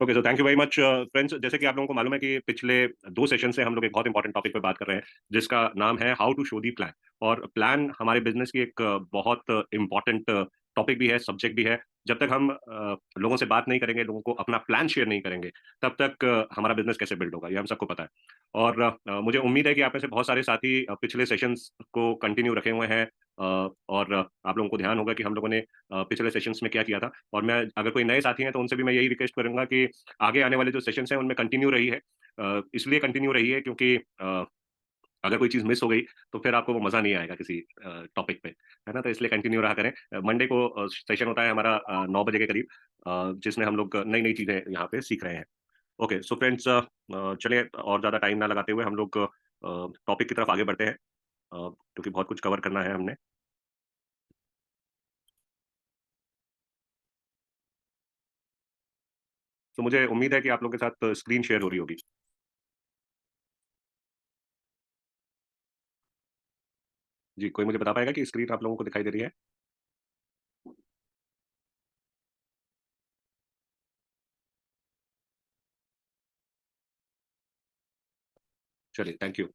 Okay, so thank you very much friends. जैसे कि आप लोगों को मालूम है कि पिछले 2 सेशन से हम लोग एक बहुत इंपॉर्टेंट टॉपिक पे बात कर रहे हैं, जिसका नाम है how to show the plan. और प्लान हमारे बिज़नेस की एक बहुत इम्पोर्टेंट टॉपिक भी है, सब्जेक्ट भी है। जब तक हम लोगों से बात नहीं करेंगे, लोगों को अपना प्लान शेयर नहीं करेंगे, तब तक हमारा बिज़नेस कैसे बिल्ड होगा, ये हम सबको पता है। और मुझे उम्मीद है कि आप में से बहुत सारे साथी पिछले सेशंस को कंटिन्यू रखे हुए हैं। और आप लोगों को ध्यान होगा कि हम लोगों ने पिछले सेशंस में क्या किया था। और मैं अगर कोई नए साथी हैं, तो उनसे भी मैं यही रिक्वेस्ट करूँगा कि आगे आने वाले जो सेशंस हैं, उनमें कंटिन्यू रही है। इसलिए कंटिन्यू रही है क्योंकि अगर कोई चीज़ मिस हो गई, तो फिर आपको वो मज़ा नहीं आएगा किसी टॉपिक पे, है ना? तो इसलिए कंटिन्यू रहा करें। मंडे को सेशन होता है हमारा 9 बजे के करीब, जिसमें हम लोग नई-नई चीज़ें यहाँ पे सीख रहे हैं। ओके, सो फ्रेंड्स, चलिए और ज़्यादा टाइम ना लगाते हुए हम लोग टॉपिक की तरफ आगे बढ़ते हैं, क्योंकि बहुत कुछ कवर करना है हमने। तो मुझे उम्मीद है कि आप लोगों के साथ स्क्रीन शेयर हो रही होगी। जी, कोई मुझे बता पाएगा कि स्क्रीन आप लोगों को दिखाई दे रही है? चलिए, थैंक यू।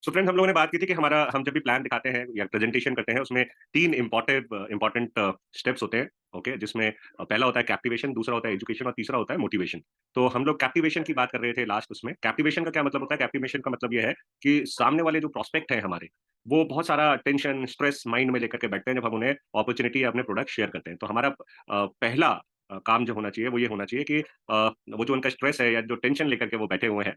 सो फ्रेंड्स, हम लोगों ने बात की थी कि हमारा हम जब भी प्लान दिखाते हैं या प्रेजेंटेशन करते हैं, उसमें 3 इम्पोर्टेंट स्टेप्स होते हैं, ओके? जिसमें पहला होता है कैप्टिवेशन, दूसरा होता है एजुकेशन और तीसरा होता है मोटिवेशन। तो हम लोग कैप्टिवेशन की बात कर रहे थे लास्ट उसमें। कैप्टिवेशन का क्या मतलब होता है? कैप्टिवेशन का मतलब ये है कि सामने वाले जो प्रोस्पेक्ट हैं हमारे, वो बहुत सारा टेंशन, स्ट्रेस माइंड में लेकर के बैठते हैं जब हम उन्हें अपॉर्च्युनिटी या अपने प्रोडक्ट शेयर करते हैं। तो हमारा पहला काम जो होना चाहिए वो ये होना चाहिए कि वो जो उनका स्ट्रेस है या जो टेंशन लेकर के वो बैठे हुए हैं,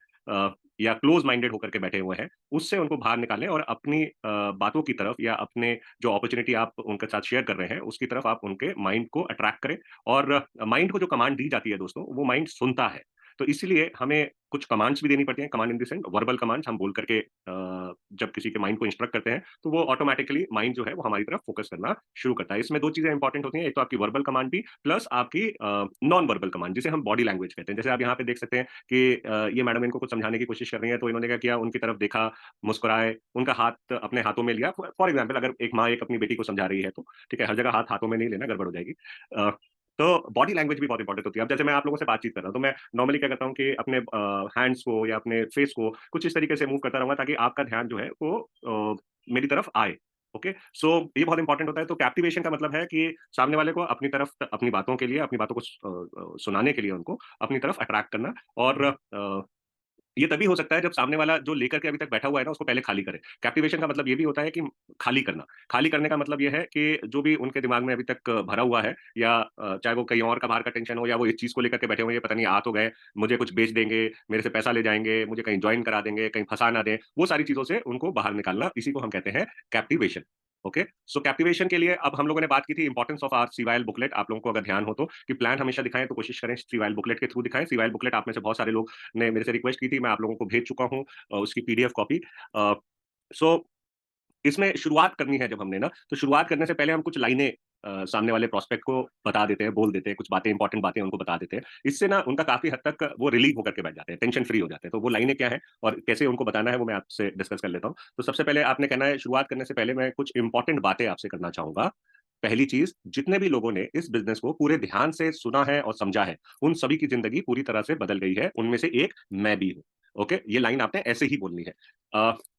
या क्लोज माइंडेड होकर के बैठे हुए हैं, उससे उनको बाहर निकालें और अपनी बातों की तरफ या अपने जो अपॉर्च्युनिटी आप उनके साथ शेयर कर रहे हैं, उसकी तरफ आप उनके माइंड को अट्रैक्ट करें। और माइंड को जो कमांड दी जाती है दोस्तों, वो माइंड सुनता है। तो इसीलिए हमें कुछ कमांड्स भी देनी पड़ती हैं, command in the sense verbal commands हम बोल करके जब किसी के माइंड को इंस्ट्रक्ट करते हैं, तो वो ऑटोमैटिकली माइंड जो है वो हमारी तरफ फोकस करना शुरू करता है। इसमें 2 चीज़ें इंपॉर्टेंट होती हैं, एक तो आपकी वर्बल कमांड भी प्लस आपकी नॉन वर्बल कमांड, जिसे हम बॉडी लैंग्वेज कहते हैं। जैसे आप यहाँ पे देख सकते हैं कि ये मैडम इनको कुछ समझाने की कोशिश कर रही हैं, तो इन्होंने क्या किया, उनकी तरफ देखा, मुस्कुराए, उनका हाथ अपने हाथों में लिया। फॉर एग्जाम्पल, अगर एक माँ एक अपनी बेटी को समझा रही है, तो ठीक है, हर जगह हाथ हाथों में नहीं लेना, गड़बड़ हो जाएगी। अ, तो बॉडी लैंग्वेज भी बहुत इंपॉर्टेंट होती है। अब जैसे मैं आप लोगों से बातचीत कर रहा हूँ, तो मैं नॉर्मली क्या करता हूँ कि अपने हैंड्स को या अपने फेस को कुछ इस तरीके से मूव करता रहूँगा, ताकि आपका ध्यान जो है वो मेरी तरफ आए। ओके, सो ये बहुत इंपॉर्टेंट होता है। तो कैप्टिवेशन का मतलब है कि सामने वाले को अपनी तरफ, अपनी बातों के लिए, अपनी बातों को सुनाने के लिए उनको अपनी तरफ अट्रैक्ट करना। और ये तभी हो सकता है जब सामने वाला जो लेकर के अभी तक बैठा हुआ है ना, उसको पहले खाली करे। कैप्टिवेशन का मतलब ये भी होता है कि खाली करना। खाली करने का मतलब ये है कि जो भी उनके दिमाग में अभी तक भरा हुआ है, या चाहे वो कहीं और का बाहर का टेंशन हो, या वो इस चीज़ को लेकर के बैठे हुए हैं, ये पता नहीं आ तो गए, मुझे कुछ बेच देंगे, मेरे से पैसा ले जाएँगे, मुझे कहीं जॉइन करा देंगे, कहीं फँसा ना दें, वो सारी चीज़ों से उनको बाहर निकालना, इसी को हम कहते हैं कैप्टिवेशन। ओके? सो कैप्टिवेशन के लिए अब हम लोगों ने बात की थी इंपॉर्टेंस ऑफ आवर सीवाइल बुकलेट। आप लोगों को अगर ध्यान हो तो, कि प्लान हमेशा दिखाएँ तो कोशिश करें सीवाइल बुकलेट के थ्रू दिखाएँ। सीवाइल बुकलेट आप में से बहुत सारे लोग ने मेरे से रिक्वेस्ट की थी, मैं आप लोगों को भेज चुका हूँ उसकी पीडीएफ कॉपी। अ, सो इसमें शुरुआत करनी है जब हमने ना, तो शुरुआत करने से पहले हम कुछ लाइनें सामने वाले प्रोस्पेक्ट को बता देते हैं, बोल देते हैं, कुछ बातें, इंपॉर्टेंट बातें उनको बता देते हैं। इससे ना उनका काफ़ी हद तक वो रिलीव होकर के बैठ जाते हैं, टेंशन फ्री हो जाते हैं। तो वो लाइनें क्या हैं और कैसे उनको बताना है, वो मैं आपसे डिस्कस कर लेता हूँ। तो सबसे पहले आपने कहना है, शुरुआत करने से पहले मैं कुछ इंपॉर्टेंट बातें आपसे करना चाहूँगा। पहली चीज़, जितने भी लोगों ने इस बिज़नेस को पूरे ध्यान से सुना है और समझा है, उन सभी की ज़िंदगी पूरी तरह से बदल गई है, उनमें से एक मैं भी हूँ। ओके? ये लाइन आपने ऐसे ही बोलनी है।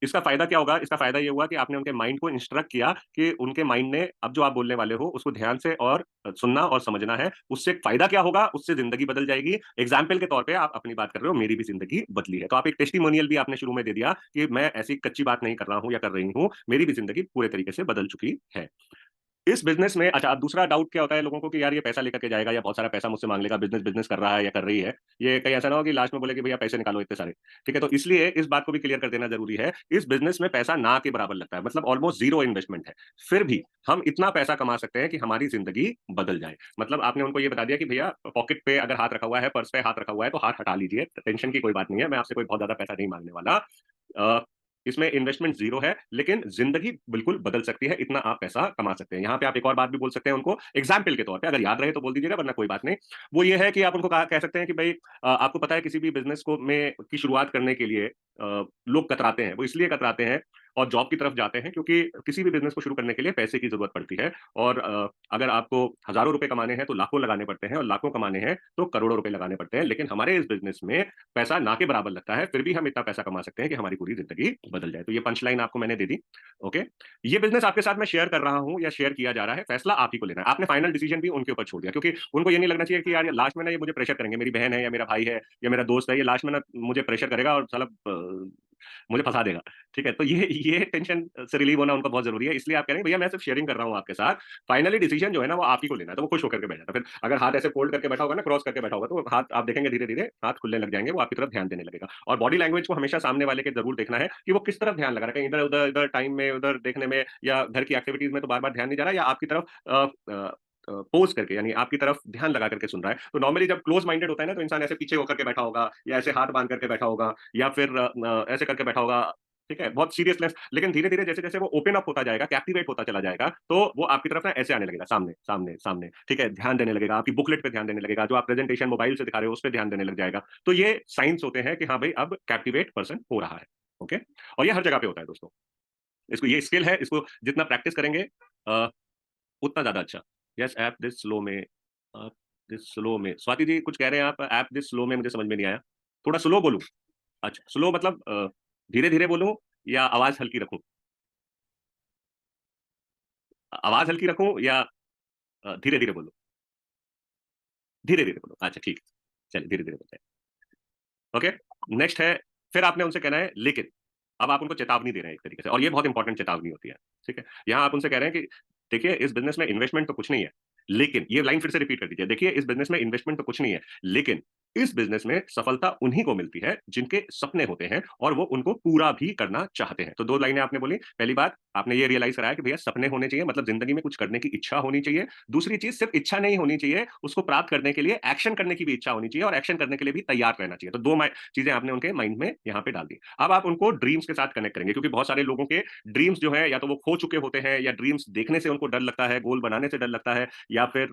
इसका फ़ायदा क्या होगा? इसका फ़ायदा ये हुआ कि आपने उनके माइंड को इंस्ट्रक्ट किया कि उनके माइंड ने अब जो आप बोलने वाले हो, उसको ध्यान से और सुनना और समझना है। उससे फ़ायदा क्या होगा? उससे ज़िंदगी बदल जाएगी। एग्ज़ाम्पल के तौर पे आप अपनी बात कर रहे हो, मेरी भी ज़िंदगी बदली है। तो आप एक टेस्टिमोनियल भी आपने शुरू में दे दिया कि मैं ऐसी कच्ची बात नहीं कर रहा हूँ या कर रही हूँ, मेरी भी ज़िंदगी पूरे तरीके से बदल चुकी है। इस बिज़नेस में अच्छा, अब दूसरा डाउट क्या होता है लोगों को कि यार ये पैसा लेकर के जाएगा या बहुत सारा पैसा मुझसे माँग लेगा, बिज़नेस बिज़नेस कर रहा है या कर रही है। ये कहीं ऐसा ना हो कि लास्ट में बोले कि भैया पैसे निकालो इतने सारे। ठीक है? तो इसलिए इस बात को भी क्लियर कर देना ज़रूरी है। इस बिज़नेस में पैसा ना के बराबर लगता है, मतलब ऑलमोस्ट ज़ीरो इन्वेस्टमेंट है। फिर भी हम इतना पैसा कमा सकते हैं कि हमारी ज़िंदगी बदल जाए। मतलब आपने उनको ये बता दिया कि भैया पॉकेट पे अगर हाथ रखा हुआ है, पर्स पे हाथ रखा हुआ है, तो हाथ हटा लीजिए। टेंशन की कोई बात नहीं है। मैं आपसे कोई बहुत ज़्यादा पैसा नहीं माँगने वाला। अ, इसमें इन्वेस्टमेंट ज़ीरो है, लेकिन ज़िंदगी बिल्कुल बदल सकती है, इतना आप पैसा कमा सकते हैं। यहाँ पे आप एक और बात भी बोल सकते हैं उनको एग्ज़ाम्पल के तौर पे, अगर याद रहे तो बोल दीजिएगा, वरना कोई बात नहीं। वो ये है कि आप उनको कहा कह सकते हैं कि भई आपको पता है किसी भी बिज़नेस को में की शुरुआत करने के लिए लोग कतराते हैं। वो इसलिए कतराते हैं, और जॉब की तरफ जाते हैं, क्योंकि किसी भी बिज़नेस को शुरू करने के लिए पैसे की ज़रूरत पड़ती है और अगर आपको हज़ारों रुपए कमाने हैं, तो लाखों लगाने पड़ते हैं और लाखों कमाने हैं, तो करोड़ों रुपए लगाने पड़ते हैं। लेकिन हमारे इस बिज़नेस में पैसा ना के बराबर लगता है, फिर भी हम इतना पैसा कमा सकते हैं कि हमारी पूरी ज़िंदगी बदल जाए। तो ये पंच लाइन आपको मैंने दे दी, ओके? ये बिज़नेस आपके साथ मैं शेयर कर रहा हूँ या शेयर किया जा रहा है, फैसला आप ही को लेना है। आपने फाइनल डिसीज़न भी उनके ऊपर छोड़ दिया, क्योंकि उनको ये नहीं लगना चाहिए कि यार ये लास्ट में ना ये मुझे प्रेशर करेंगे, मेरी बहन है या मेरा भाई है या मेरा दोस्त है, ये लास्ट में ना मुझे प्रेशर करेगा और साला मुझे फँसा देगा, ठीक है? तो ये टेंशन से रिलीव होना उनको बहुत ज़रूरी है, इसलिए आप कह रहे हैं भैया मैं सिर्फ शेयरिंग कर रहा हूँ आपके साथ, फाइनली डिसीज़न जो है ना वो आप ही को लेना है, तो वो खुश होकर के बैठ जाता है। फिर अगर हाथ ऐसे फोल्ड करके बैठा होगा ना, क्रॉस करके बैठा होगा, तो हाथ आप देखेंगे धीरे-धीरे हाथ खुलने लग जाएँगे, वो आपकी तरफ ध्यान देने लगेगा। और बॉडी लैंग्वेज को हमेशा सामने वाले के ज़रूर देखना है कि वो किस तरफ ध्यान लगा रहा है, कहीं इधर-उधर इधर टाइम में, उधर देखने में या घर की एक्टिविटीज़ में तो बार-बार ध्यान नहीं जा रहा है या आपकी तरफ पोज़ करके, यानी आपकी तरफ ध्यान लगा करके सुन रहा है। तो नॉर्मली जब क्लोज़ माइंडेड होता है ना, तो इंसान ऐसे पीछे होकर के बैठा होगा या ऐसे हाथ बाँध करके बैठा होगा या फिर ऐसे करके बैठा होगा, ठीक है? बहुत सीरियसनेस, लेकिन धीरे-धीरे जैसे-जैसे वो ओपन अप होता जाएगा, कैप्टिवेट होता चला जाएगा, तो वो आपकी तरफ ना ऐसे आने लगेगा, सामने, सामने, सामने, ठीक है? ध्यान देने लगेगा, आपकी बुकलेट पे ध्यान देने लगेगा, जो आप प्रेज़ेंटेशन मोबाइल से दिखा रहे हो, उस पे ध्यान देने लग जाएगा। तो ये साइन्स होते हैं कि हाँ भाई, अब कैप्टिवेट पर्सन हो रहा है, ओके? और ये हर जगह पे होता है दोस्तों। इसको ये स्किल है, इसको जितना प्रैक्टिस करेंगे अ, उतना ज़्यादा अच्छा। यस, ऐप दिस स्लो में स्वाति जी कुछ कह रहे हैं आप, ऐप दिस स्लो में मुझे समझ में नहीं आया। थोड़ा स्लो बोलूँ? अच्छा, स्लो मतलब धीरे-धीरे बोलूँ या आवाज़ हल्की रखूँ? आवाज़ हल्की रखूँ या धीरे-धीरे बोलूँ? धीरे-धीरे बोलूँ, अच्छा ठीक है। चलिए धीरे-धीरे बोलते हैं। ओके, नेक्स्ट है, फिर आपने उनसे कहना है लेकिन। अब आप उनको चेतावनी दे रहे हैं एक तरीके से, और ये बहुत इंपॉर्टेंट चेतावनी होती है, ठीक है? यहाँ आप उनसे कह रहे हैं कि देखिए इस बिज़नेस में इन्वेस्टमेंट तो कुछ नहीं है, लेकिन ये लाइन फिर से रिपीट कर दीजिए, देखिए इस बिज़नेस में इन्वेस्टमेंट तो कुछ नहीं है, लेकिन इस बिज़नेस में सफलता उन्हीं को मिलती है जिनके सपने होते हैं और वो उनको पूरा भी करना चाहते हैं। तो 2 लाइनें आपने बोली, पहली बात आपने ये रियलाइज़ कराया कि भैया सपने होने चाहिए, मतलब ज़िंदगी में कुछ करने की इच्छा होनी चाहिए। दूसरी चीज़ सिर्फ इच्छा नहीं होनी चाहिए, उसको प्राप्त करने के लिए एक्शन करने की भी इच्छा होनी चाहिए और एक्शन करने के लिए भी तैयार रहना चाहिए। तो 2 चीज़ें आपने उनके माइंड में यहाँ पे डाल दी। अब आप उनको ड्रीम्स के साथ कनेक्ट करेंगे, क्योंकि बहुत सारे लोगों के ड्रीम्स जो है या तो वो खो चुके होते हैं या ड्रीम्स देखने से उनको डर लगता है, गोल बनाने से डर लगता है या फिर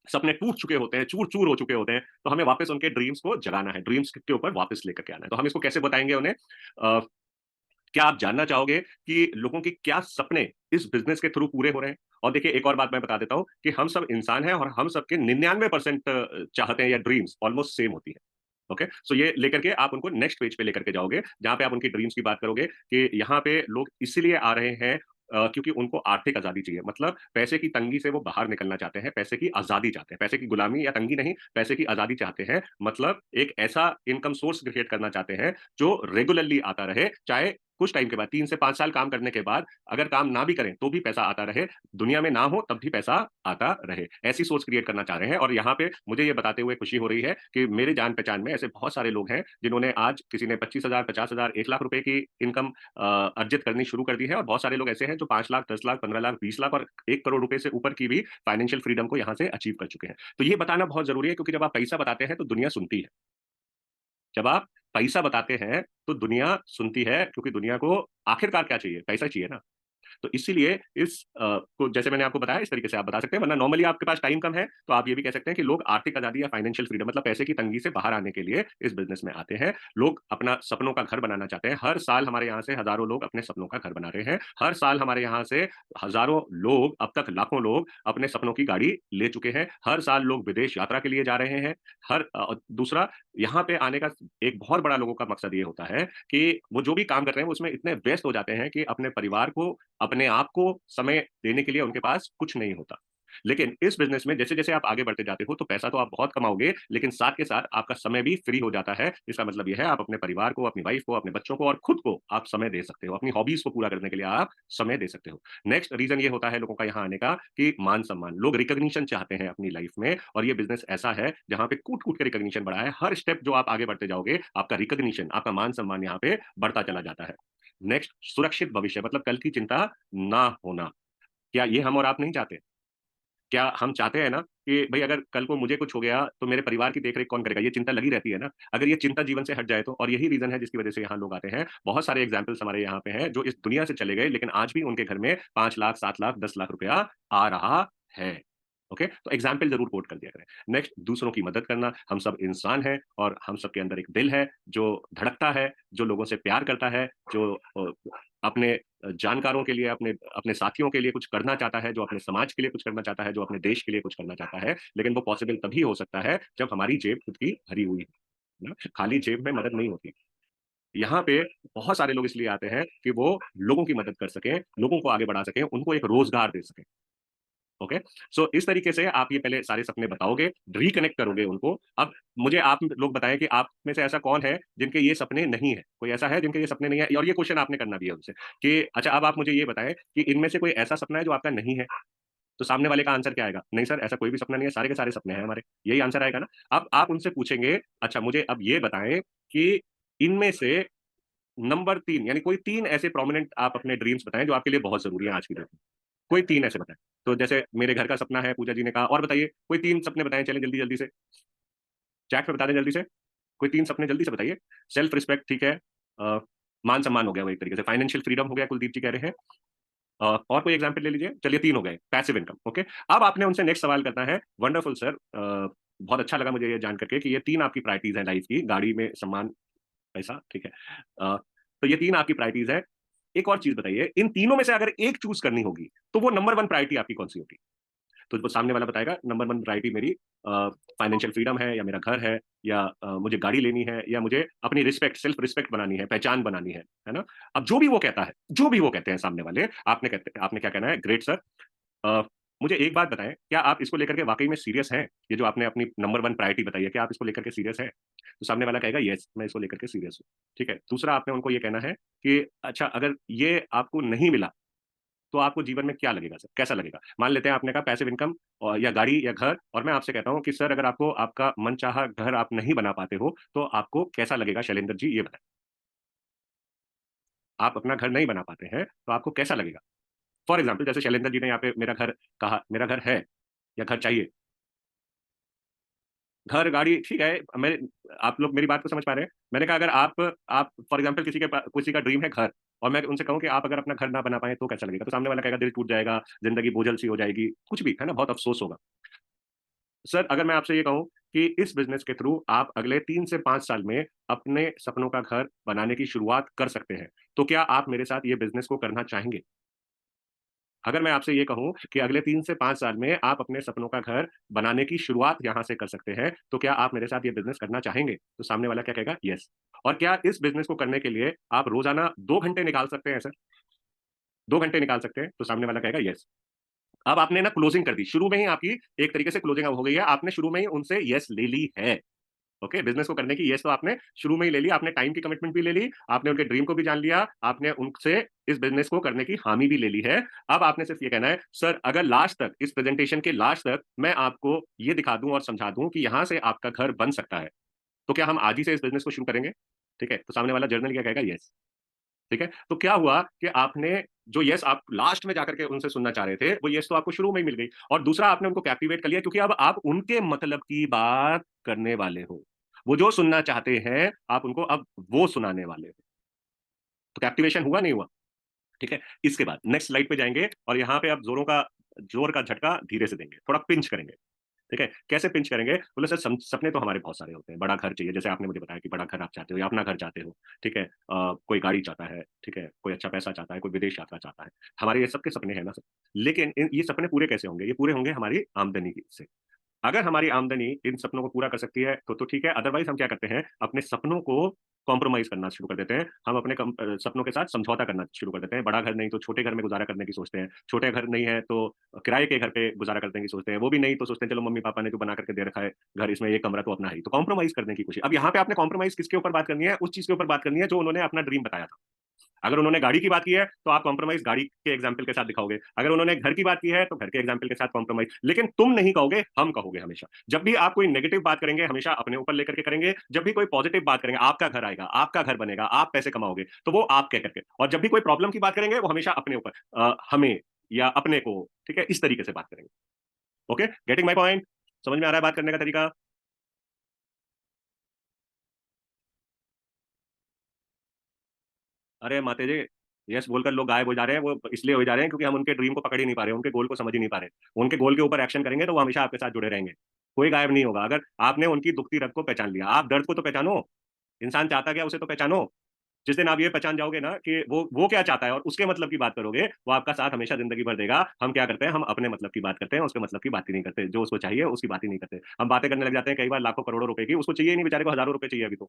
सपने टूट चुके होते हैं, चूर-चूर हो चुके होते हैं, तो हमें वापस उनके ड्रीम्स को जगाना है, ड्रीम्स के ऊपर वापस लेकर के आना है। तो हम इसको कैसे बताएँगे उन्हें? क्या आप जानना चाहोगे कि लोगों के क्या सपने इस बिज़नेस के थ्रू पूरे हो रहे हैं? और देखिए एक और बात मैं बता देता हूँ कि हम सब इंसान हैं और हम सबके 99% चाहते हैं या ड्रीम्स ऑलमोस्ट सेम होती है। ओके? सो ये लेकर के आप उनको नेक्स्ट पेज पे लेकर के जाओगे, जहाँ पे आप उनकी ड्रीम्स की बात करोगे कि यहाँ पे लोग इसीलिए आ रहे हैं क्योंकि उनको आर्थिक आज़ादी चाहिए। मतलब पैसे की तंगी से वो बाहर निकलना चाहते हैं, पैसे की आज़ादी चाहते हैं। पैसे की गुलामी या तंगी नहीं, पैसे की आज़ादी चाहते हैं। मतलब एक ऐसा इनकम सोर्स क्रिएट करना चाहते हैं, जो रेगुलरली आता रहे, चाहे कुछ टाइम के बाद 3 से 5 साल काम करने के बाद अगर काम ना भी करें, तो भी पैसा आता रहे, दुनिया में ना हो तब भी पैसा आता रहे। ऐसी सोच क्रिएट करना चाह रहे हैं और यहाँ पे मुझे ये बताते हुए खुशी हो रही है कि मेरे जान-पहचान में ऐसे बहुत सारे लोग हैं, जिन्होंने आज किसी ने 25,000, 50,000, 1 लाख रुपए की इनकम अर्जित करनी शुरू कर दी है और बहुत सारे लोग ऐसे हैं जो 5 लाख, 10 लाख, 15 लाख, 20 लाख और 1 करोड़ रुपए से ऊपर की भी फाइनेंशियल फ्रीडम को यहाँ से अचीव कर चुके हैं। तो ये बताना बहुत ज़रूरी है, क्योंकि जब आप पैसा बताते हैं, तो दुनिया सुनती है। जब आप पैसा बताते हैं, तो दुनिया सुनती है, क्योंकि दुनिया को आखिरकार क्या चाहिए? पैसा चाहिए ना। तो इसीलिए को जैसे मैंने आपको बताया इस तरीके से आप बता सकते हैं, वरना नॉर्मली आपके पास टाइम कम है, तो आप ये भी कह सकते हैं कि लोग आर्थिक आज़ादी या फाइनेंशियल फ्रीडम, मतलब पैसे की तंगी से बाहर आने के लिए इस बिज़नेस में आते हैं। लोग अपना सपनों का घर बनाना चाहते हैं। हर साल हमारे यहाँ से हज़ारों लोग अपने सपनों का घर बना रहे हैं। हर साल हमारे यहाँ से हज़ारों लोग, अब तक लाखों लोग अपने सपनों की गाड़ी ले चुके हैं। हर साल लोग विदेश यात्रा के लिए जा रहे हैं। दूसरा, यहाँ पे आने का एक बहुत बड़ा लोगों का मकसद ये होता है कि वो जो भी काम कर रहे हैं, वो उसमें इतने व्यस्त हो जाते हैं कि अपने परिवार को, अपने आप को समय देने के लिए उनके पास कुछ नहीं होता। लेकिन इस बिज़नेस में जैसे-जैसे आप आगे बढ़ते जाते हो, तो पैसा तो आप बहुत कमाओगे, लेकिन साथ के साथ आपका समय भी फ्री हो जाता है। इसका मतलब ये है, आप अपने परिवार को, अपनी वाइफ़ को, अपने बच्चों को और खुद को आप समय दे सकते हो। अपनी हॉबीज़ को पूरा करने के लिए आप समय दे सकते हो। नेक्स्ट रीज़न ये होता है लोगों का यहाँ आने का कि मान-सम्मान। लोग रिकॉग्निशन चाहते हैं अपनी लाइफ़ में, और ये बिज़नेस ऐसा है जहाँ पे कूट-कूट के रिकॉग्निशन बढ़ा है। हर स्टेप जो आप आगे बढ़ते जाओगे, आपका रिकॉग्निशन, आपका मान-सम्मान यहाँ पे बढ़ता चला जाता है। नेक्स्ट, सुरक्षित भविष्य, मतलब कल की चिंता ना होना। क्या ये हम और आप नहीं चाहते? क्या हम चाहते हैं ना कि भई अगर कल को मुझे कुछ हो गया, तो मेरे परिवार की देख-रेख कौन करेगा? ये चिंता लगी रहती है ना। अगर ये चिंता जीवन से हट जाए तो, और यही रीज़न है जिसकी वज़ह से यहाँ लोग आते हैं। बहुत सारे एग्ज़ाम्पल्स हमारे यहाँ पे हैं जो इस दुनिया से चले गए, लेकिन आज भी उनके घर में 5 लाख, 7 लाख, 10 लाख रुपया आ रहा है। ओके? तो एग्ज़ाम्पल ज़रूर कोट कर दिया करें। नेक्स्ट, दूसरों की मदद करना। हम सब इंसान हैं और हम सबके अंदर एक दिल है जो धड़कता है, जो लोगों से प्यार करता है, जो अपने जानकारों के लिए, अपने अपने साथियों के लिए कुछ करना चाहता है, जो अपने समाज के लिए कुछ करना चाहता है, जो अपने देश के लिए कुछ करना चाहता है, लेकिन वो पॉसिबल तभी हो सकता है जब हमारी जेब खुद की भरी हुई है ना? खाली जेब में मदद नहीं होती। यहाँ पे बहुत सारे लोग इसलिए आते हैं कि वो लोगों की मदद कर सकें, लोगों को आगे बढ़ा सकें, उनको एक रोज़गार दे सकें। ओके? सो इस तरीके से आप ये पहले सारे सपने बताओगे, रिकनेक्ट करोगे उनको। अब मुझे आप लोग बताएँ कि आप में से ऐसा कौन है जिनके ये सपने नहीं है? कोई ऐसा है जिनके ये सपने नहीं है? और ये क्वेश्चन आपने करना भी है उनसे कि अच्छा अब आप मुझे ये बताएँ कि इनमें से कोई ऐसा सपना है जो आपका नहीं है? तो सामने वाले का आंसर क्या आएगा? नहीं सर ऐसा कोई भी सपना नहीं है, सारे के सारे सपने हैं हमारे। यही आंसर आएगा ना? अब आप उनसे पूछेंगे, अच्छा मुझे अब ये बताएँ कि इनमें से नंबर 3 यानी कोई 3 ऐसे प्रोमिनेंट आप अपने ड्रीम्स बताएँ जो आपके लिए बहुत ज़रूरी है आज की डेट में। कोई 3 ऐसे बताएँ। तो जैसे मेरे घर का सपना है पूजा जी ने कहा और बताइए कोई 3 सपने बताएँ चलें जल्दी-जल्दी से। चैट में बता दें जल्दी से। कोई 3 सपने जल्दी से बताइए। सेल्फ रिस्पेक्ट ठीक है। अ, मान-सम्मान हो गया वो एक तरीके से। फाइनेंशियल फ्रीडम हो गया कुलदीप जी कह रहे हैं। और कोई एग्ज़ाम्पल ले लीजिए। चलिए 3 हो गए। Passive income okay. अब आपने उनसे नेक्स्ट सवाल करना है वंडरफुल सर बहुत अच्छा लगा मुझे ये जान कर के कि ये 3 आपकी प्रायोरिटीज़ हैं लाइफ़ की। गाड़ी में सम्मान, पैसा ठीक है। तो ये 3 आपकी प्रायोरिटीज़ हैं। एक और चीज़ बताइए, इन तीनों में से अगर एक चूज़ करनी होगी, तो वो नंबर 1 प्रायोरिटी आपकी कौन-सी होगी? तो वो सामने वाला बताएगा नंबर 1 प्रायोरिटी मेरी फाइनेंशियल फ्रीडम है या मेरा घर है या मुझे गाड़ी लेनी है या मुझे अपनी रिस्पेक्ट, सेल्फ रिस्पेक्ट बनानी है, पहचान बनानी है ना? अब जो भी वो कहता है, जो भी वो कहते हैं सामने वाले, आपने क्या कहना है, ग्रेट सर अ, मुझे एक बात बताएँ, क्या आप इसको लेकर के वाक़ई में सीरियस हैं? ये जो आपने अपनी नंबर 1 प्रायोरिटी बताई है, क्या आप इसको लेकर के सीरियस हैं? तो सामने वाला कहेगा, "येस, मैं इसको लेकर के सीरियस हूँ।" ठीक है? दूसरा आपने उनको ये कहना है कि अच्छा अगर ये आपको नहीं मिला, तो आपको जीवन में क्या लगेगा सर? कैसा लगेगा? मान लेते हैं आपने कहा पैसिव इनकम या गाड़ी या घर और मैं आपसे कहता हूँ कि सर अगर आपको आपका मनचाहा घर आप नहीं बना पाते हो, तो आपको कैसा लगेगा शैलेंद्र जी ये बताएँ? आप अपना घर नहीं बना पाते हैं, तो आपको कैसा लगेगा? फॉर एग्ज़ाम्पल जैसे शैलेंद्र जी ने यहाँ पे मेरा घर कहा, मेरा घर है या घर चाहिए। घर, गाड़ी ठीक है, मैं आप लोग मेरी बात को समझ पा रहे हैं? मैंने कहा अगर आप फॉर एग्ज़ाम्पल किसी का ड्रीम है घर और मैं उनसे कहूँ कि आप अगर अपना घर ना बना पाएँ तो कैसा लगेगा? तो सामने वाला कहेगा दिल टूट जाएगा, ज़िंदगी बोझल-सी हो जाएगी, कुछ भी, है ना? बहुत अफ़सोस होगा। सर अगर मैं आपसे ये कहूँ कि इस बिज़नेस के थ्रू आप अगले 3 से 5 साल में अपने सपनों का घर बनाने की शुरुआत कर सकते हैं, तो क्या आप मेरे साथ ये बिज़नेस को करना चाहेंगे? अगर मैं आपसे ये कहूँ कि अगले 3 से 5 साल में आप अपने सपनों का घर बनाने की शुरुआत यहाँ से कर सकते हैं, तो क्या आप मेरे साथ ये बिज़नेस करना चाहेंगे? तो सामने वाला क्या कहेगा? येस। और क्या इस बिज़नेस को करने के लिए आप रोज़ाना 2 घंटे निकाल सकते हैं सर? 2 घंटे निकाल सकते हैं? तो सामने वाला कहेगा येस। अब आपने ना क्लोजिंग कर दी। शुरू में ही आपकी एक तरीके से क्लोजिंग अब हो गई है। आपने शुरू में ही उनसे येस ले ली है। ओके, बिज़नेस को करने की येस तो आपने शुरू में ही ले ली, आपने टाइम की कमिटमेंट भी ले ली, आपने उनके ड्रीम को भी जान लिया, आपने उनसे इस बिज़नेस को करने की हामी भी ले ली है। अब आपने सिर्फ ये कहना है, सर अगर लास्ट तक इस प्रेज़ेंटेशन के लास्ट तक मैं आपको ये दिखा दूँ और समझा दूँ कि यहाँ से आपका घर बन सकता है, तो क्या हम आज ही से इस बिज़नेस को शुरू करेंगे? ठीक है? तो सामने वाला जर्नली क्या कहेगा? येस। ठीक है? तो क्या हुआ कि आपने जो येस आप लास्ट में जाकर के उनसे सुनना चाह रहे थे, वो येस तो आपको शुरू में ही मिल गई और दूसरा आपने उनको कैप्टिवेट कर लिया क्योंकि अब आप उनके मतलब की बात करने वाले हो। वो जो सुनना चाहते हैं, आप उनको अब वो सुनाने वाले हो। तो कैप्टिवेशन हुआ, नहीं हुआ? ठीक है? इसके बाद नेक्स्ट स्लाइड पे जाएँगे और यहाँ पे आप ज़ोर का झटका धीरे से देंगे, थोड़ा पिंच करेंगे। ठीक है? कैसे पिंच करेंगे? बोले सर सपने तो हमारे बहुत सारे होते हैं। बड़ा घर चाहिए, जैसे आपने मुझे बताया कि बड़ा घर आप चाहते हो या अपना घर चाहते हो, ठीक है? कोई गाड़ी चाहता है, ठीक है? कोई अच्छा पैसा चाहता है, कोई विदेश यात्रा चाहता है। हमारे ये सबके सपने हैं ना सर। लेकिन ये सपने पूरे कैसे होंगे? ये पूरे होंगे हमारी आमदनी से। अगर हमारी आमदनी इन सपनों को पूरा कर सकती है, तो ठीक है, अदरवाइज़ हम क्या करते हैं, अपने सपनों को कॉम्प्रोमाइज़ करना शुरू कर देते हैं। हम अपने सपनों के साथ समझौता करना शुरू कर देते हैं। बड़ा घर नहीं तो छोटे घर में गुज़ारा करने की सोचते हैं। छोटे घर नहीं है तो किराए के घर पे गुज़ारा करने की सोचते हैं। वो भी नहीं तो सोचते हैं चलो मम्मी-पापा ने जो बना कर के दे रखा है घर, इसमें ये कमरा तो अपना है ही। तो कॉम्प्रोमाइज़ करने की कोशिश। अब यहाँ पे आपने कॉम्प्रोमाइज़ किसके ऊपर बात करनी है? उस चीज़ के ऊपर बात करनी है जो उन्होंने अपना ड्रीम बताया था। अगर उन्होंने गाड़ी की बात की है, तो आप कॉम्प्रोमाइज़ गाड़ी के एग्ज़ाम्पल के साथ दिखाओगे। अगर उन्होंने घर की बात की है, तो घर के एग्ज़ाम्पल के साथ कॉम्प्रोमाइज़। लेकिन तुम नहीं कहोगे, हम कहोगे हमेशा। जब भी आप कोई नेगेटिव बात करेंगे, हमेशा अपने ऊपर लेकर के करेंगे। जब भी कोई पॉज़िटिव बात करेंगे, आपका घर आएगा, आपका घर बनेगा, आप पैसे कमाओगे, तो वो आप कह करके। और जब भी कोई प्रॉब्लम की बात करेंगे, वो हमेशा अपने ऊपर हमें या अपने को, ठीक है? इस तरीके से बात करेंगे। ओके? Getting my point? समझ में आ रहा है बात करने का तरीका? अरे माते जी, यस बोलकर लोग गायब हो जा रहे हैं, वो इसलिए हो जा रहे हैं क्योंकि हम उनके ड्रीम को पकड़ ही नहीं पा रहे हैं, उनके गोल को समझ ही नहीं पा रहे। उनके गोल के ऊपर एक्शन करेंगे तो वो हमेशा आपके साथ जुड़े रहेंगे। कोई गायब नहीं होगा, अगर आपने उनकी दुखती रग को पहचान लिया, आप दर्द को तो पहचानो, इंसान चाहता क्या है उसे तो पहचानो। जिस दिन आप ये पहचान जाओगे ना कि वो क्या चाहता है और उसके मतलब की बात करोगे, वो आपका साथ हमेशा ज़िंदगी भर देगा। हम क्या करते हैं, हम अपने मतलब की बात करते हैं, उसके मतलब की बात ही नहीं करते। जो उसको चाहिए, उसकी बात ही नहीं करते। हम बातें करने लग जाते हैं कई बार लाखों करोड़ों रुपए की, उसको चाहिए ही नहीं बेचारे को हज़ारों रुपए चाहिए अभी तो।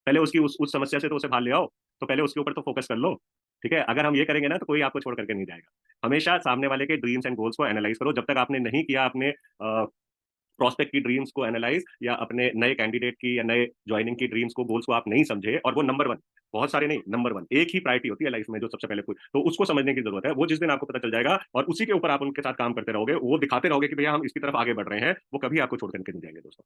पहले उसकी उस समस्या से तो उसे बाहर ले आओ, तो पहले उसके ऊपर तो फ़ोकस कर लो, ठीक है? अगर हम ये करेंगे ना, तो कोई आपको छोड़ कर के नहीं जाएगा। हमेशा सामने वाले के ड्रीम्स एंड गोल्स को एनालाइज़ करो, जब तक आपने नहीं किया अपने प्रोस्पेक्ट की ड्रीम्स को एनालाइज़ या अपने नए कैंडिडेट की या नए जॉइनिंग की ड्रीम्स को, गोल्स को आप नहीं समझे और वो नंबर 1 बहुत सारे नहीं, नंबर 1 एक ही प्रायोरिटी होती है लाइफ में जो सबसे पहले कोई तो उसको समझने की ज़रूरत है। वो जिस दिन आपको पता चल जाएगा और उसी के ऊपर आप उनके साथ काम करते रहोगे, वो दिखाते रहोगे कि भैया हम इसकी तरफ आगे बढ़ रहे हैं, वो कभी आपको छोड़ कर के नहीं जाएँगे दोस्तों।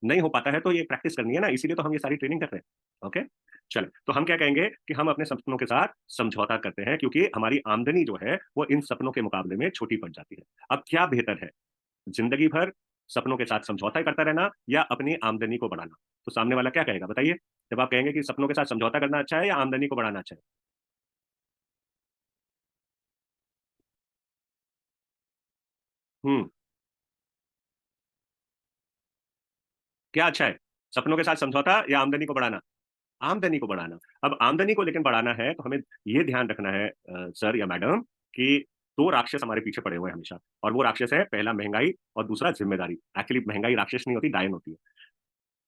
नहीं हो पाता है तो ये प्रैक्टिस करनी है ना, इसीलिए तो हम ये सारी ट्रेनिंग कर रहे हैं। ओके? चलें, तो हम क्या कहेंगे कि हम अपने सपनों के साथ समझौता करते हैं क्योंकि हमारी आमदनी जो है, वो इन सपनों के मुकाबले में छोटी पड़ जाती है। अब क्या बेहतर है? ज़िंदगी भर सपनों के साथ समझौता करता रहना या अपनी आमदनी को बढ़ाना? तो सामने वाला क्या कहेगा बताइए? जब आप कहेंगे कि सपनों के साथ समझौता करना अच्छा है या आमदनी को बढ़ाना अच्छा है? हुँ, क्या अच्छा है? सपनों के साथ समझौता या आमदनी को बढ़ाना? आमदनी को बढ़ाना। अब आमदनी को लेकिन बढ़ाना है तो हमें ये ध्यान रखना है सर या मैडम कि 2 राक्षस हमारे पीछे पड़े हुए हैं हमेशा और वो राक्षस है पहला महँगाई और दूसरा ज़िम्मेदारी। एक्चुअली महँगाई राक्षस नहीं होती, डायन होती है।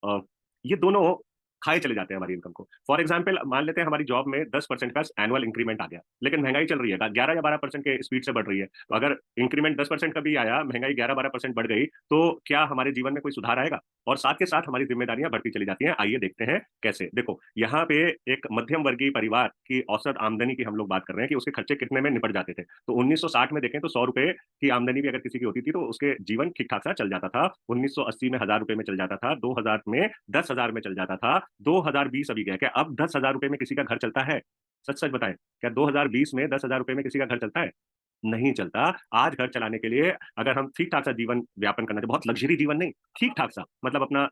अ, ये दोनों खाए चले जाते हैं हमारी इनकम को। फॉर एग्ज़ाम्पल मान लेते हैं हमारी जॉब में 10% का एनुअल इंक्रीमेंट आ गया, लेकिन महँगाई चल रही है, 11 या 12% के स्पीड से बढ़ रही है। तो अगर इंक्रीमेंट 10% का भी आया, महँगाई 11-12% बढ़ गई, तो क्या हमारे जीवन में कोई सुधार आएगा? और साथ के साथ हमारी ज़िम्मेदारियाँ बढ़ती चली जाती हैं। आइए देखते हैं कैसे? देखो, यहाँ पे एक मध्यम वर्गीय परिवार की औसत आमदनी की हम लोग बात कर रहे हैं कि उसके खर्चे कितने में निपट जाते थे। तो 1960 में देखें तो ₹100 की आमदनी भी अगर किसी की होती थी, तो उसके जीवन ठीक-ठाक सा चल जाता था। 1980 में ₹1000 में चल जाता था, 2000 में 10,000 में चल जाता था, 2020 अभी गया। क्या अब ₹10,000 में किसी का घर चलता है? सच-सच बताएँ, क्या 2020 में ₹10,000 में किसी का घर चलता है? नहीं चलता। आज घर चलाने के लिए अगर हम ठीक-ठाक सा जीवन व्यापन करना चाहें, बहुत लग्ज़री जीवन नहीं, ठीक-ठाक सा मतलब अपना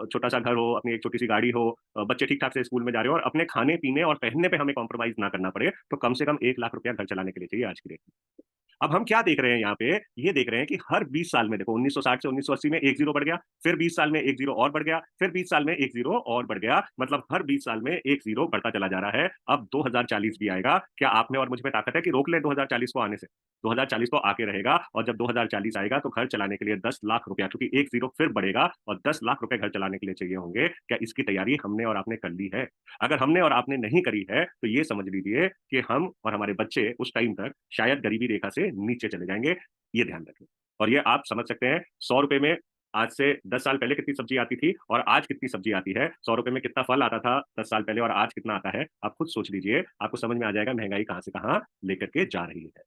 छोटा-सा घर हो, अपनी एक छोटी-सी गाड़ी हो, बच्चे ठीक-ठाक से स्कूल में जा रहे हो और अपने खाने-पीने और पहनने पे हमें कॉम्प्रोमाइज़ ना करना पड़े, तो कम से कम 1 लाख रुपया घर चलाने के लिए चाहिए आज की डेट में। अब हम क्या देख रहे हैं यहाँ पे, ये देख रहे हैं कि हर 20 साल में देखो 1960 से 1980 में 1 ज़ीरो बढ़ गया, फिर 20 साल में 1 ज़ीरो और बढ़ गया, फिर 20 साल में 1 ज़ीरो और बढ़ गया, मतलब हर 20 साल में 1 ज़ीरो बढ़ता चला जा रहा है। अब 2040 भी आएगा, क्या आप में और मुझ में ताकत है कि रोक लें 2040 को आने से? 2040 तो आके रहेगा और जब 2040 आएगा तो घर चलाने के लिए 10 लाख रुपया क्योंकि 1 ज़ीरो फिर बढ़ेगा और 10 लाख रुपए घर चलाने के लिए चाहिए होंगे। क्या इसकी तैयारी हमने और आपने कर ली है? अगर हमने और आपने नहीं करी है, तो ये समझ लीजिए कि हम और हमारे बच्चे उस टाइम तक शायद गरीबी रेखा से नीचे चले जाएँगे, ये ध्यान रखें। और ये आप समझ सकते हैं ₹100 में आज से 10 साल पहले कितनी सब्ज़ी आती थी और आज कितनी सब्ज़ी आती है। ₹100 में कितना फल आता था 10 साल पहले और आज कितना आता है। आप खुद सोच लीजिए, आपको समझ में आ जाएगा महँगाई कहाँ से कहाँ लेकर के जा रही है।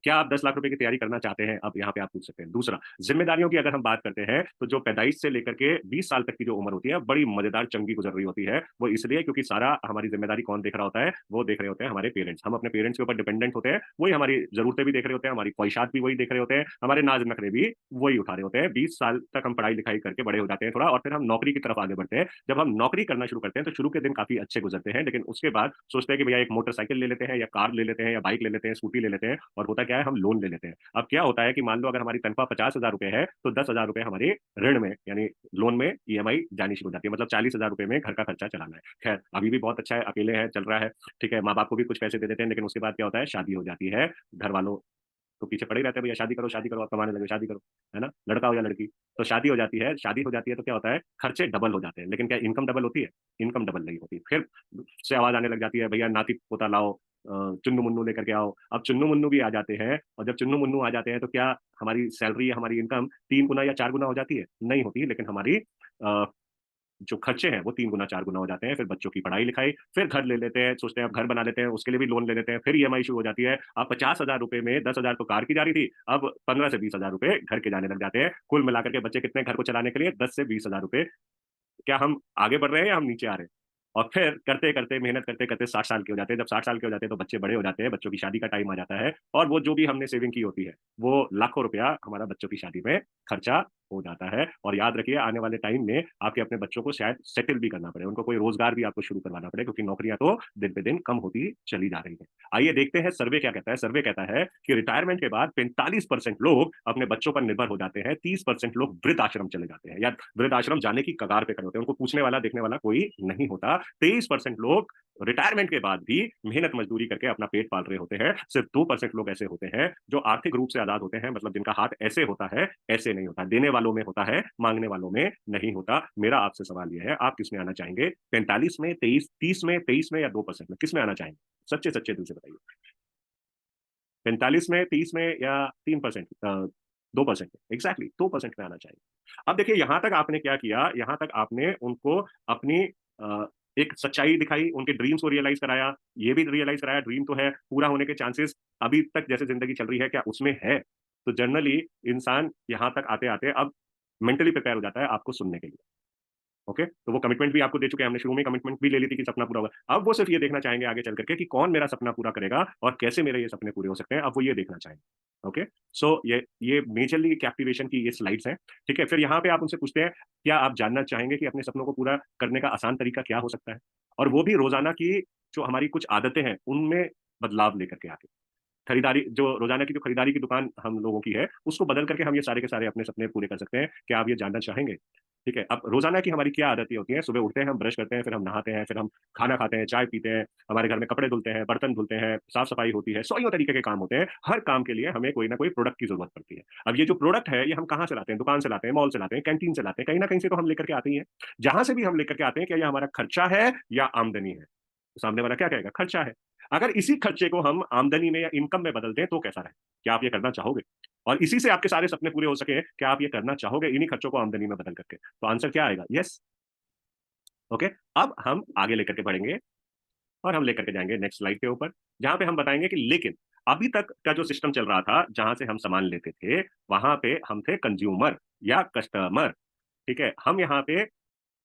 क्या आप 10 लाख रुपए की तैयारी करना चाहते हैं? अब यहाँ पे आप पूछ सकते हैं। दूसरा, ज़िम्मेदारियों की अगर हम बात करते हैं, तो जो पैदाइश से लेकर के 20 साल तक की जो उम्र होती है, बड़ी मज़ेदार चंगी गुज़र रही होती है। वो इसलिए क्योंकि सारा हमारी ज़िम्मेदारी कौन देख रहा होता है? वो देख रहे होते हैं हमारे पेरेंट्स। हम अपने पेरेंट्स के ऊपर डिपेंडेंट होते हैं, वही हमारी ज़रूरतें भी देख रहे होते हैं, हमारी ख्वाहिशात भी वही देख रहे होते हैं, हमारे नाज़-नखरे भी वही उठा रहे होते हैं। 20 साल तक हम पढ़ाई-लिखाई करके बड़े हो जाते हैं थोड़ा और फिर हम नौकरी की तरफ आगे बढ़ते हैं। जब हम नौकरी करना शुरू करते हैं, तो शुरू के दिन काफ़ी अच्छे गुज़रते हैं, लेकिन उसके बाद सोचते हैं कि भैया एक मोटरसाइकिल ले लेते हैं या कार ले लेते हैं या बाइक ले लेते हैं, स्कूटी ले लेते हैं और होता क्या है? हम लोन ले लेते हैं। अब क्या होता है कि मान लो अगर हमारी तनख्वाह ₹50,000 है, तो ₹10,000 हमारे ऋण में यानी लोन में ईएमआई जानी शुरू हो जाती है। मतलब ₹40,000 में घर का खर्चा चलाना है। ख़ैर अभी भी बहुत अच्छा है, अकेले हैं, चल रहा है, ठीक है, माँ-बाप को भी कुछ पैसे दे देते हैं, लेकिन उसके बाद क्या होता है शादी हो जाती है। घर वालों तो पीछे पड़े ही रहते हैं, भैया शादी करो, आप कमाने लगे, शादी करो, है ना? लड़का हो या लड़की। तो शादी हो जाती है तो क्या होता है, खर्चे डबल हो जाते हैं। लेकिन क्या इनकम डबल होती है? इनकम डबल नहीं होती। फिर से आवाज़ आने लग जाती है, भैया नाती-पोता लाओ, चुन्नू-मुन्नू लेकर के आओ। अब चुन्नू-मुन्नू भी आ जाते हैं और जब चुन्नू-मुन्नू आ जाते हैं तो क्या हमारी सैलरी या हमारी इनकम 3 गुना या 4 गुना हो जाती है? नहीं होती, लेकिन हमारी अ, जो खर्चे हैं वो 3 गुना 4 गुना हो जाते हैं। फिर बच्चों की पढ़ाई-लिखाई, फिर घर ले लेते हैं, सोचते हैं अब घर बना लेते हैं, उसके लिए भी लोन ले लेते हैं, फिर ईएमआई शुरू हो जाती है। अब ₹50,000 में 10,000 तो कार की जा रही थी, अब 15 से ₹20,000 घर के जाने लग जाते हैं। कुल मिलाकर के बचे कितने घर को चलाने के लिए? 10 से ₹20,000। क्या हम आगे बढ़ रहे हैं या हम नीचे आ रहे हैं? और फिर करते-करते, मेहनत करते-करते 60 साल के हो जाते हैं। जब 60 साल के हो जाते हैं तो बच्चे बड़े हो जाते हैं, बच्चों की शादी का टाइम आ जाता है और वो जो भी हमने सेविंग की होती है, वो लाखों रुपया हमारा बच्चों की शादी में खर्चा हो जाता है। और याद रखिए आने वाले टाइम में आपके अपने बच्चों को शायद सेटल भी करना पड़े, उनको कोई रोजगार भी आपको शुरू करवाना पड़े, क्योंकि नौकरियां तो दिन पे दिन कम होती चली जा रही है। आइए देखते हैं सर्वे क्या कहता है। सर्वे कहता है कि रिटायरमेंट के बाद 45% लोग अपने बच्चों पर निर्भर हो जाते हैं, 30% लोग वृद्ध आश्रम चले जाते हैं या वृद्ध आश्रम जाने की कगार पे खड़े होते हैं, उनको पूछने वाला देखने वाला कोई नहीं होता। 23% लोग रिटायरमेंट के बाद भी मेहनत मजदूरी करके अपना पेट पाल रहे होते हैं। सिर्फ 2% लोग ऐसे होते हैं जो आर्थिक रूप से आजाद होते हैं, मतलब जिनका हाथ ऐसे होता है, ऐसे नहीं होता। देने वालों में होता है, मांगने वालों में नहीं होता। मेरा आपसे सवाल यह है, आप किस में आना चाहेंगे? 45 में, 23, 30 में, 23 में या 2% में? किस में आना चाहेंगे? सच्चे सच्चे दिल से बताइए। 45 में, 30 में या 3%, 2% में? एग्जैक्टली 2% में आना चाहिए। अब देखिए यहां तक आपने क्या किया, यहां तक आपने उनको अपनी एक सच्चाई दिखाई, उनके ड्रीम्स को रियलाइज कराया, ये भी रियलाइज कराया ड्रीम तो है, पूरा होने के चांसेस अभी तक जैसे जिंदगी चल रही है क्या उसमें है। तो जनरली इंसान यहां तक आते आते अब मेंटली प्रिपेयर हो जाता है आपको सुनने के लिए। ओके, तो वो कमिटमेंट भी आपको दे चुके हैं, हमने शुरू में कमिटमेंट भी ले ली थी कि सपना पूरा होगा। अब वो सिर्फ ये देखना चाहेंगे आगे चल करके कि कौन मेरा सपना पूरा करेगा और कैसे मेरे ये सपने पूरे हो सकते हैं, अब वो ये देखना चाहेंगे। ओके, सो ये मेजरली कैप्टिवेशन की ये स्लाइड्स हैं। ठीक है, फिर यहाँ पे आप उनसे पूछते हैं क्या आप जानना चाहेंगे कि अपने सपनों को पूरा करने का आसान तरीका क्या हो सकता है, और वो भी रोजाना की जो हमारी कुछ आदतें हैं उनमें बदलाव लेकर के आके। खरीदारी जो रोजाना की जो खरीदारी की दुकान हम लोगों की है उसको बदल करके हम ये सारे के सारे अपने सपने पूरे कर सकते हैं। क्या आप ये जानना चाहेंगे? ठीक है, अब रोजाना की हमारी क्या आदतें होती हैं? सुबह उठते हैं, हम ब्रश करते हैं, फिर हम नहाते हैं, फिर हम खाना खाते हैं, चाय पीते हैं, हमारे घर में कपड़े धुलते हैं, बर्तन धुलते हैं, साफ सफाई होती है, सौ तरीके के काम होते हैं। हर काम के लिए हमें कोई ना कोई प्रोडक्ट की जरूरत पड़ती है। अब ये जो प्रोडक्ट है ये हम कहाँ से लाते हैं? दुकान से लाते हैं, मॉल से लाते हैं, कैंटीन से लाते हैं, कहीं ना कहीं से तो हम लेकर के आते ही हैं। जहां से भी हम लेकर के आते हैं, क्या ये हमारा खर्चा है या आमदनी है? तो सामने वाला क्या कहेगा? खर्चा है। अगर इसी खर्चे को हम आमदनी में या इनकम में बदल दें तो कैसा रहे? क्या आप ये करना चाहोगे? और इसी से आपके सारे सपने पूरे हो सके, क्या आप ये करना चाहोगे इन्हीं खर्चों को आमदनी में बदल करके? तो आंसर क्या आएगा? यस। ओके, अब हम आगे लेकर के बढ़ेंगे और हम लेकर के जाएंगे नेक्स्ट स्लाइड के ऊपर, जहां पे हम बताएंगे कि लेकिन अभी तक का जो सिस्टम चल रहा था जहां से हम सामान लेते थे, वहां पे हम थे कंज्यूमर या कस्टमर। ठीक है, हम यहाँ पे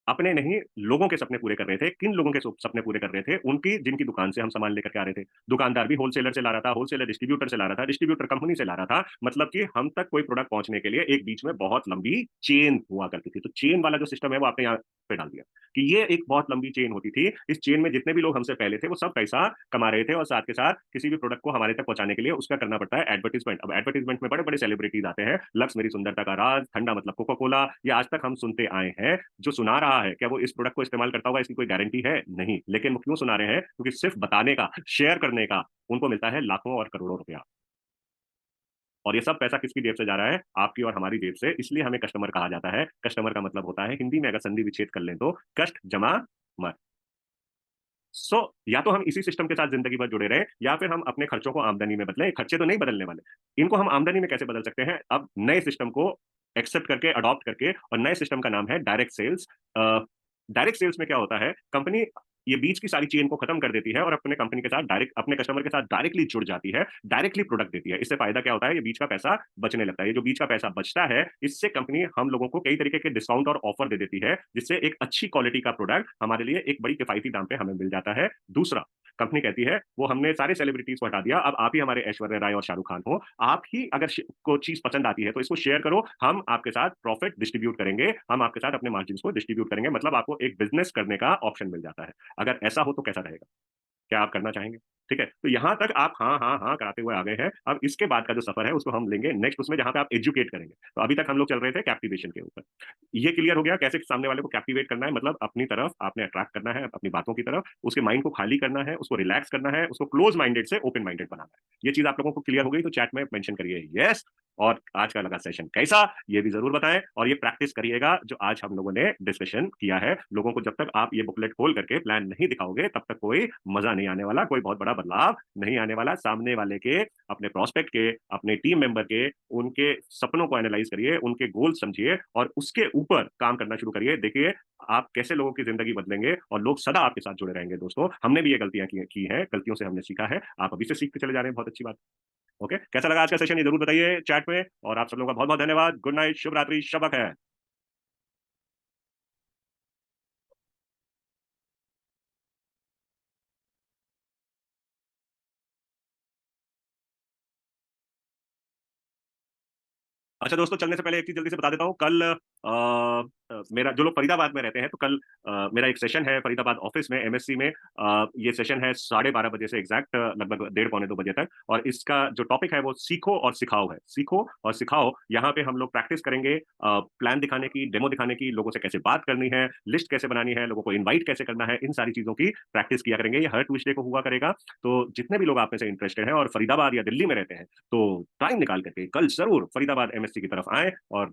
अपने नहीं लोगों के सपने पूरे कर रहे थे। किन लोगों के सपने पूरे कर रहे थे? उनकी जिनकी दुकान से हम सामान लेकर के आ रहे थे। दुकानदार भी होलसेलर से ला रहा था, होलसेलर डिस्ट्रीब्यूटर से ला रहा था, डिस्ट्रीब्यूटर कंपनी से ला रहा था। मतलब कि हम तक कोई प्रोडक्ट पहुंचने के लिए एक बीच में बहुत लंबी चेन हुआ करती थी। तो चेन वाला जो सिस्टम है वो आपने यहाँ पे डाल दिया कि ये एक बहुत लंबी चेन होती थी। इस चेन में जितने भी लोग हमसे पहले थे वो सब पैसा कमा रहे थे, और साथ के साथ किसी भी प्रोडक्ट को हमारे तक पहुंचाने के लिए उसका करना पड़ता है एडवर्टीजमेंट। अब एडवर्टीजमेंट में बड़े बड़े सेलिब्रिटीज आते हैं, लक्ष्य मेरी सुंदरता का राज, ठंडा मतलब कोका कोला, ये आज तक हम सुनते आए हैं। जो सुना रहा है क्या वो इस प्रोडक्ट को इस्तेमाल करता होगा? इसकी कोई गारंटी है? नहीं। लेकिन वो क्यों सुना रहे हैं? क्योंकि सिर्फ बताने का, शेयर करने का उनको मिलता है लाखों और करोड़ों रुपया। और ये सब पैसा किसकी जेब से जा रहा है? आपकी और हमारी जेब से। इसलिए हमें कस्टमर कहा जाता है। कस्टमर का मतलब होता है हिंदी में अगर संधि विच्छेद कर लें तो कष्ट जमा मर। या तो हम इसी सिस्टम के साथ जिंदगी भर जुड़े रहे, या फिर हम अपने खर्चों को आमदनी में बदलें। खर्चे तो नहीं बदलने वाले, इनको हम आमदनी में कैसे बदल सकते हैं? अब नए सिस्टम को एक्सेप्ट करके, अडॉप्ट करके, और नए सिस्टम का नाम है डायरेक्ट सेल्स। डायरेक्ट सेल्स में क्या होता है? कंपनी ये बीच की सारी चेन को खत्म कर देती है और अपने कंपनी के साथ डायरेक्ट, अपने कस्टमर के साथ डायरेक्टली जुड़ जाती है, डायरेक्टली प्रोडक्ट देती है। इससे फायदा क्या होता है? ये बीच का पैसा बचने लगता है। ये जो बीच का पैसा बचता है, इससे कंपनी हम लोगों को कई तरीके के डिस्काउंट और ऑफर दे देती है, जिससे एक अच्छी क्वालिटी का प्रोडक्ट हमारे लिए एक बड़ी किफायती दाम पे हमें मिल जाता है। दूसरा, कंपनी कहती है वो हमने सारे सेलिब्रिटीज को हटा दिया, अब आप ही हमारे ऐश्वर्या राय और शाहरुख खान हो। आप ही अगर को चीज पसंद आती है तो इसको शेयर करो, हम आपके साथ प्रॉफिट डिस्ट्रीब्यूट करेंगे, हम आपके साथ अपने मार्जिन को डिस्ट्रीब्यूट करेंगे। मतलब आपको एक बिजनेस करने का ऑप्शन मिल जाता है। अगर ऐसा हो तो कैसा रहेगा? क्या आप करना चाहेंगे? ठीक है, तो यहां तक आप हाँ हाँ हाँ कराते हुए आ गए हैं। अब इसके बाद का जो सफर है उसको हम लेंगे नेक्स्ट, उसमें जहां पे आप एजुकेट करेंगे। तो अभी तक हम लोग चल रहे थे कैप्टिवेशन के ऊपर। ये क्लियर हो गया कैसे सामने वाले को कैप्टिवेट करना है, मतलब अपनी तरफ आपने अट्रैक्ट करना है, अपनी बातों की तरफ, उसके माइंड को खाली करना है, उसको रिलैक्स करना है, उसको क्लोज माइंडेड से ओपन माइंडेड बनाना है। ये चीज आप लोगों को क्लियर हो गई तो चैट में मेंशन करिए यस। और आज का लगा सेशन कैसा, ये भी जरूर बताएं, और ये प्रैक्टिस करिएगा जो आज हम लोगों ने डिस्कशन किया है। लोगों को जब तक आप ये बुकलेट खोल करके प्लान नहीं दिखाओगे तब तक कोई मजा नहीं आने वाला, कोई बहुत बड़ा बदलाव नहीं आने वाला। सामने वाले के, अपने प्रोस्पेक्ट के, अपने टीम मेंबर के, उनके सपनों को एनालाइज करिए, उनके गोल समझिए और उसके ऊपर काम करना शुरू करिए। देखिए आप कैसे लोगों की जिंदगी बदलेंगे और लोग सदा आपके साथ जुड़े रहेंगे। दोस्तों हमने भी ये गलतियां की हैं, गलतियों से हमने सीखा है, आप अभी से सीखते चले जा रहे हैं, बहुत अच्छी बात। ओके, कैसा लगा आज का सेशन ये जरूर बताइए चैट में, और आप सब लोगों का बहुत बहुत धन्यवाद। गुड नाइट, शुभ रात्रि, शबक है। अच्छा दोस्तों, चलने से पहले एक चीज़ जल्दी से बता देता हूँ। कल मेरा जो लोग फरीदाबाद में रहते हैं, तो कल मेरा एक सेशन है फरीदाबाद ऑफिस में, एमएससी में। ये सेशन है 12:30 बजे से एग्जैक्ट, लगभग डेढ़ पौने 2 बजे तक। और इसका जो टॉपिक है वो सीखो और सिखाओ है। सीखो और सिखाओ, यहाँ पे हम लोग प्रैक्टिस करेंगे प्लान दिखाने की, डेमो दिखाने की, लोगों से कैसे बात करनी है, लिस्ट कैसे बनानी है, लोगों को इन्वाइट कैसे करना है, इन सारी चीज़ों की प्रैक्टिस किया करेंगे। ये हर ट्यूसडे को हुआ करेगा। तो जितने भी लोग आप में से इंटरेस्टेड हैं और फरीदाबाद या दिल्ली में रहते हैं, तो टाइम निकाल करके कल ज़रूर फरीदाबाद एमएससी की तरफ आएँ और